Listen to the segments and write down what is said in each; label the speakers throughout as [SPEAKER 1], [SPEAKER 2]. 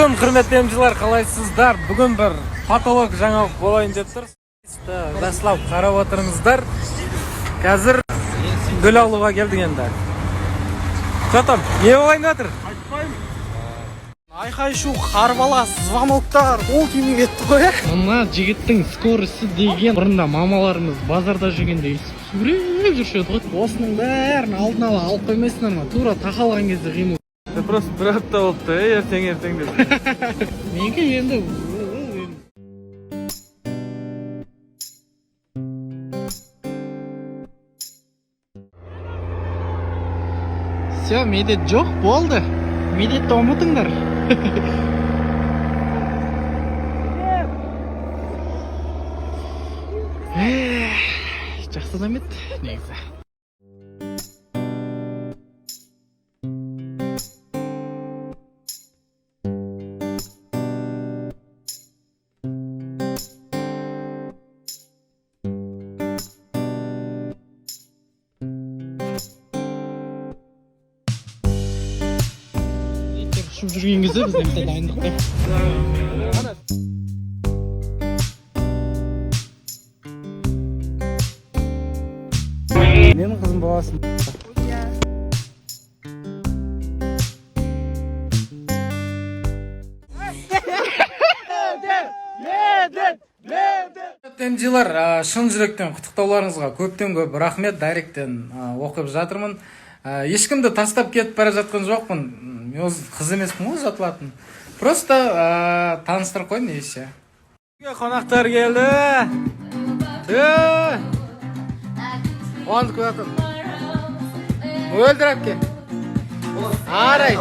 [SPEAKER 1] Салам, құрметті емшілер, қалайсыздар? Бүгін бір фотолог жаңалық болайын деп тұр. Жаслап қарап отырыңыздар. Қазір гүл алуға келдің енді. Жатам, не болайын жатыр?
[SPEAKER 2] Айтпаймын. Айқай шу қарбалас звоноктар ол күйме кетті ғой.
[SPEAKER 3] Мына жігіттің скорості деген бұрында мамаларымыз базарда жүргенде сүреп жүрші еді ғой. Осының бәрін алдын ала алып қоймайсыңдар ма? Тура тақалған кезде қимыл.
[SPEAKER 1] Просто бір апта болыпты, ертең деп.
[SPEAKER 3] Менікі енді все, медет жоқ, болды. Медетті ұмытыңдар. Жақсы адам еді, негізі. Ұшып жүрген кезде біз немесе дайындықта.
[SPEAKER 1] Менің қызым боласың. Емшілер, шын жүректен құттықтауларыңызға көптен көп рахмет. Дайректен оқып жатырмын. Ешкімді тастап кетіп бара жатқан жоқпын. Мен өз қыз емеспін ғой жатылатын. Просто таныстырып қойдым и все. Қонақтар келді. Қуанып жатыр. Өлдір әпке. Арай.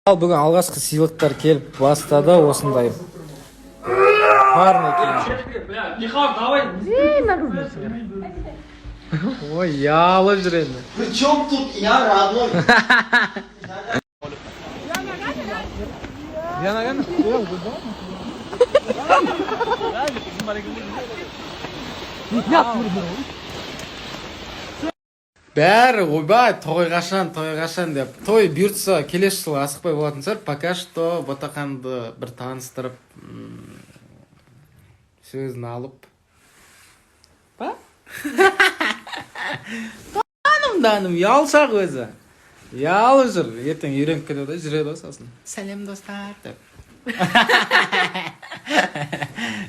[SPEAKER 1] Ал бүгін алғашқы сыйлықтар келіп бастады осындай. Парный Ой, ялып жүр енді.
[SPEAKER 2] При чем тут я, родной?
[SPEAKER 1] Бәрі ойбай той қашан деп. Той бұйыртса келесі жылы асықпай болатын шығар. Пока что Ботақанды бір таныстырып сөзін алып. Ба? Таным, ялшақ өзі. Ялы жүр. Ертең үйреніп кетеді, жүреді сосын. Сәлем достар деп.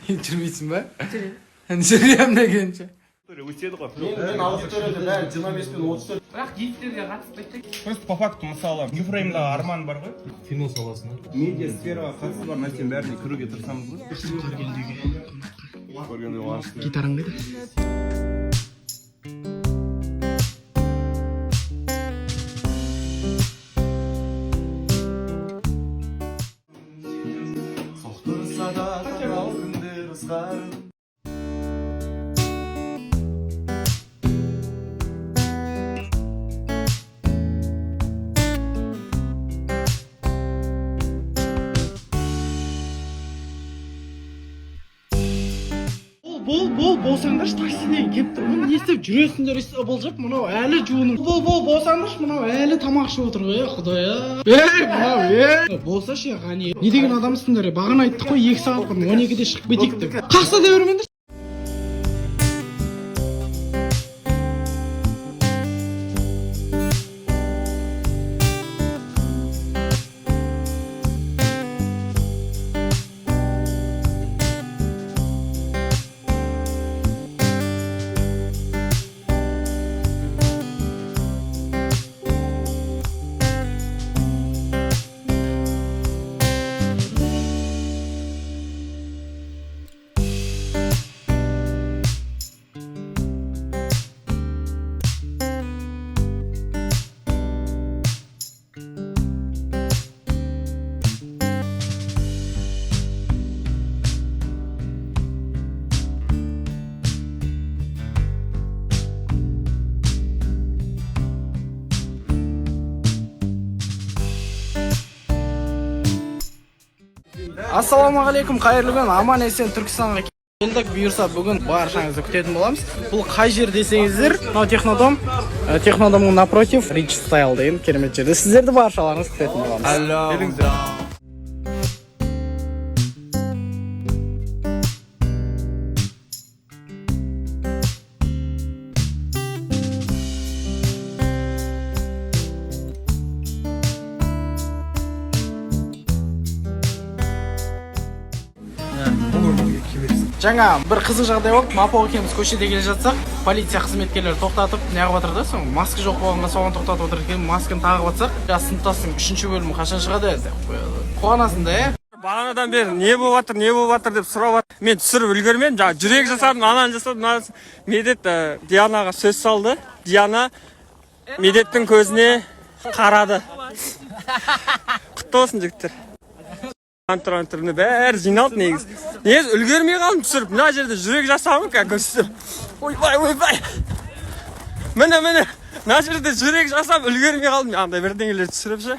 [SPEAKER 1] Жүрмейсің ба? Жүрем дегенше.
[SPEAKER 2] Мен аудиторияда бәрі 25 пен 34.
[SPEAKER 3] Бірақ гейттерге қатыспайды.
[SPEAKER 4] Просто по факту мысалы Юфреймдағы арман бар ғой.
[SPEAKER 1] Кино саласына.
[SPEAKER 4] Медиа сфераға қатысы бар нәрсенің бәріне кіруге тырысамыз ғой. Көргенде қуанышты.
[SPEAKER 3] Гитараң қайда?
[SPEAKER 4] Соқтырса да танау күндер ызғарын.
[SPEAKER 3] Бол босаңдаршы таксиден кеп тұрмын. Не істеп жүресіңдер болжап, мынау әлі жуынып. Бол босаңдаршы, мынау әлі тамақ ішіп отыр ғой, Құдая. Болса ше, ғани. Не деген адамсыңдар? Бағана айттық қой 2 сағат бұрын 12-де шығып кетейік деп. Қақса да бермеңдер.
[SPEAKER 2] Ассалаумағалейкум, қайырлы күн, аман есен Түркістанға келдік. Бұйырса бүгін баршаңызды күтетін боламыз. Бұл қай жер десеңіздер, мынау Технодом. Технодомның напротив Rich Style деген керемет жерде сіздерді баршаларыңыз күтетін боламыз. Жаңа бір қызық жағдай болды. Мапа екеуміз көшеде келе жатсақ, полиция қызметкерлері тоқтатып, неғып жатыр да, соң маска жоқ болғанға соған тоқтатып отыр екен. Масканы тағып жатсақ, жас сыныптастың 3-ші бөлімі қашан шығады деп қуанасың да,
[SPEAKER 5] Бағанадан бері не болып жатыр деп сұрап жатыр. Мен түсіріп үлгермедім. Жаңа жүрек жасадым, ананы жасадым. Медет Дианаға сөз салды. Диана Медеттің көзіне қарады. Құтты болсын жігіттер. Антырны бәрі жиналды негіз. Негіз үлгермей қалдым түсіріп. Мына жерде жүрек жасамын көстім. Ойбай. Міне. Мына жерде жүрек жасап үлгермей қалдым. Андай бірдеңелер түсіріп ше.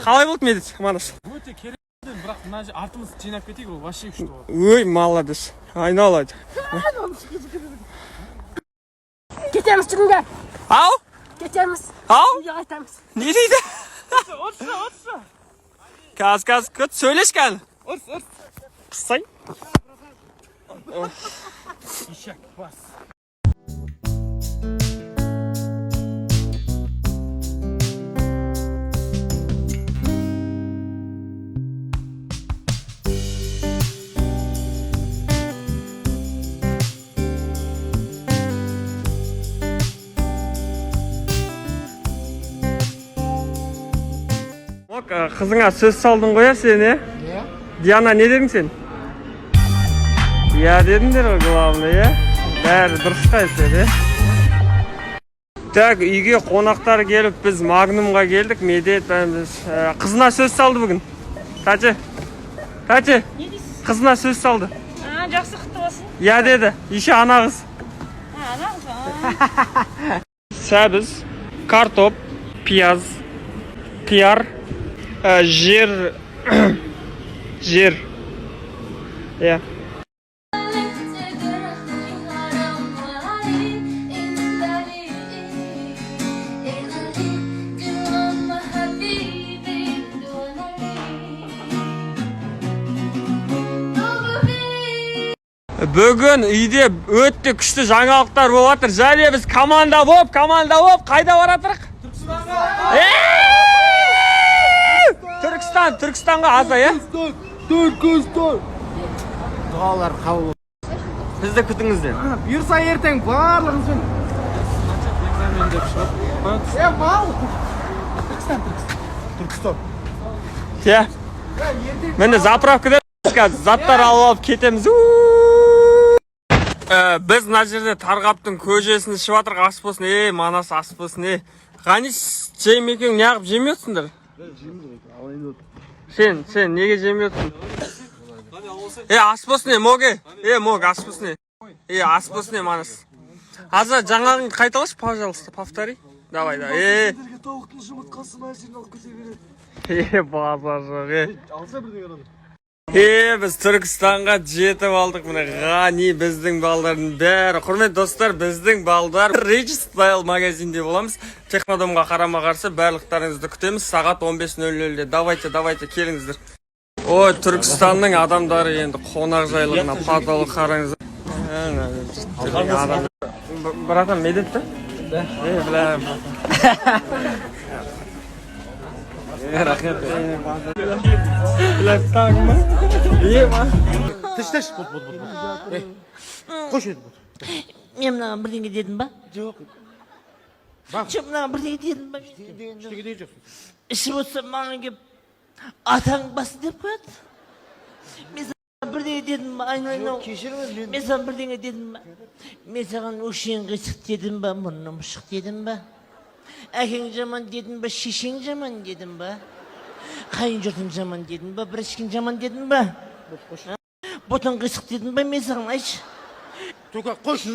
[SPEAKER 5] Қалай болды Медет? Манас.
[SPEAKER 2] Өте керек. Бірақ мына жер артымыз жинап кетейік, ол вообще күшті болады.
[SPEAKER 5] Ой, молодец. Айналады.
[SPEAKER 6] Кетеміз түгінге.
[SPEAKER 5] Ау?
[SPEAKER 6] Кетеміз.
[SPEAKER 5] Ау?
[SPEAKER 6] Үйге қайтамыз.
[SPEAKER 5] Не дейді? Отса. Каз, көт сөйлеш кәл.
[SPEAKER 2] Ұрс.
[SPEAKER 5] Қысай.
[SPEAKER 2] Ишек бас.
[SPEAKER 5] Қызыңа сөз салдың ғой сен, е? Диана, не дедің сен? Я дедіңдер ғой, главный, е? Бәрі дұрыс қайсыз, е? Так, үйге қонақтар келіп, біз Магнумға келдік, Медет бәріміз. Қызына сөз салды бүгін. Тәте, қызына сөз салды.
[SPEAKER 6] Жақсы құтты болсын.
[SPEAKER 5] Я деді, еще ана қыз.
[SPEAKER 6] Ана қыз.
[SPEAKER 5] Сәбіз, картоп, пияз, қияр, жер. Я. Бүгін үйде өтті күшті жаңалықтар болып жатыр. Және біз команда болып, қайда баратырық? Түркістанға аза, е?
[SPEAKER 2] Түркістан. Дұғалар қабыл.
[SPEAKER 5] Бізді күтіңіздер.
[SPEAKER 2] Бұйырса ертең барлығын мал. Түркістан.
[SPEAKER 5] Те. Мені заправкада заттар алып кетеміз. Біз мына жерде Тарғаптың көжесін ішіп жатырық, ас болсын. Манас ас болсын. Ғаниш жемекең неғып жемейотсыңдар? Сен неге жемейотсың? Ас болсын, Моге. Мог, ас болсын. Ас болсын, Манас. Аза жаңағын қайталашы, пожалуйста, повтори. Давай.
[SPEAKER 2] Тауықтың жұмыртқасы мәжін алып кете береді.
[SPEAKER 5] Базар жоқ,
[SPEAKER 2] Алса бірден арады.
[SPEAKER 5] Біз Түркістанға жетіп алдық. Міне Ғани біздің балдардың бәрі. Құрмет достар, біздің балдар Rich Style магазинде боламыз. Технодомға қарама қарсы барлықтарыңызды күтеміз. Сағат 15:00-де. Давайте келіңіздер. Ой, Түркістанның адамдары енді қонақ жайлығына падалы қараңыздар. Братан, Медет та? Да. Білем. Рахмет. Ләптаң ма? Ма?
[SPEAKER 2] Тіш. Қош еді.
[SPEAKER 6] Мен мынаған бірдеңе дедім ба?
[SPEAKER 2] Жоқ.
[SPEAKER 6] Мынаған бірдеңе дедім ба?
[SPEAKER 2] Ештеңе дейін жоқсың.
[SPEAKER 6] Ішіп отырса маған келіп атаң басы деп қояды. Мен саған бірдеңе дедім ба? Айналайын.
[SPEAKER 2] Кешіріңіз мен.
[SPEAKER 6] Мен саған бірдеңе дедім ба? Мен саған өкшең қисық дедім ба? Мұрным шық дедім ба? Әкең жаман дедім ба? Шешең жаман дедім ба? Қайын жұртың жаман дедім ба? Бір ешкің жаман дедім ба? Ботың қисық дедім ба? Мен саған айтшы.
[SPEAKER 2] Только қойшы.